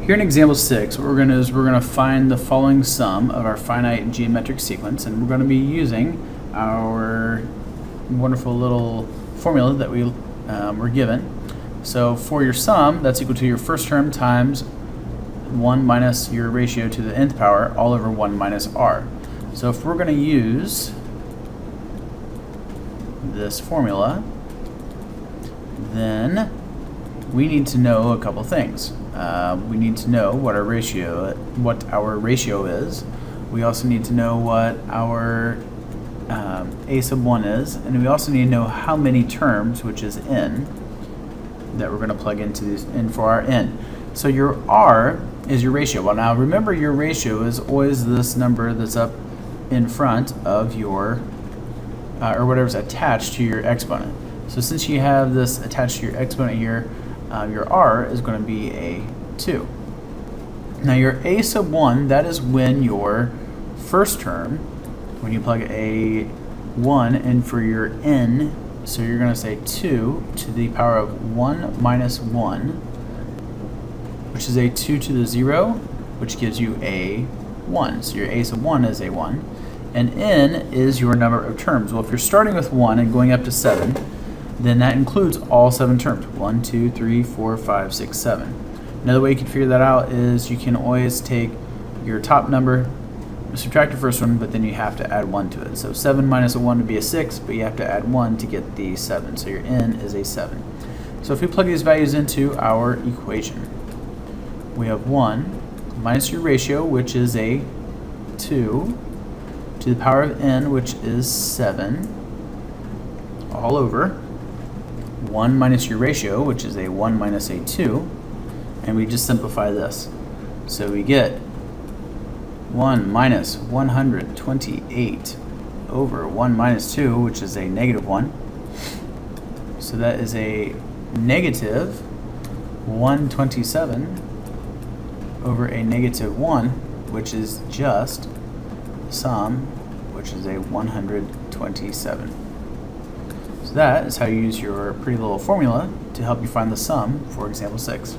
Here in example 6, what we're going to do is we're going to find the following sum of our finite geometric sequence, and we're going to be using our wonderful little formula that we were given. So for your sum, that's equal to your first term times 1 minus your ratio to the nth power all over 1 minus r. So if we're going to use this formula, then we need to know a couple things. We need to know what our ratio is. We also need to know what our a sub 1 is, and we also need to know how many terms, which is n, that we're going to plug into this in for our n. So your r is your ratio. Well, now remember, your ratio is always this number that's up in front of your or whatever's attached to your exponent. So since you have this attached to your exponent here, your r is going to be a 2. Now your a sub 1, that is when your first term, when you plug a 1 in for your n, so you're going to say 2 to the power of 1 minus 1, which is a 2 to the 0, which gives you a 1. So your a sub 1 is a 1. And n is your number of terms. Well, if you're starting with 1 and going up to 7, then that includes all 7 terms. 1, 2, 3, 4, 5, 6, 7. Another way you can figure that out is you can always take your top number, subtract your first one, but then you have to add 1 to it. So 7 minus a 1 would be a 6, but you have to add 1 to get the 7. So your n is a 7. So if we plug these values into our equation, we have 1 minus your ratio, which is a 2, to the power of n, which is 7, all over 1 minus your ratio, which is a 1 minus a 2, and we just simplify this. So we get 1 minus 128 over 1 minus 2, which is a negative 1. So that is a negative 127 over a negative 1, which is just the sum, which is a 127. So that is how you use your pretty little formula to help you find the sum for example 6.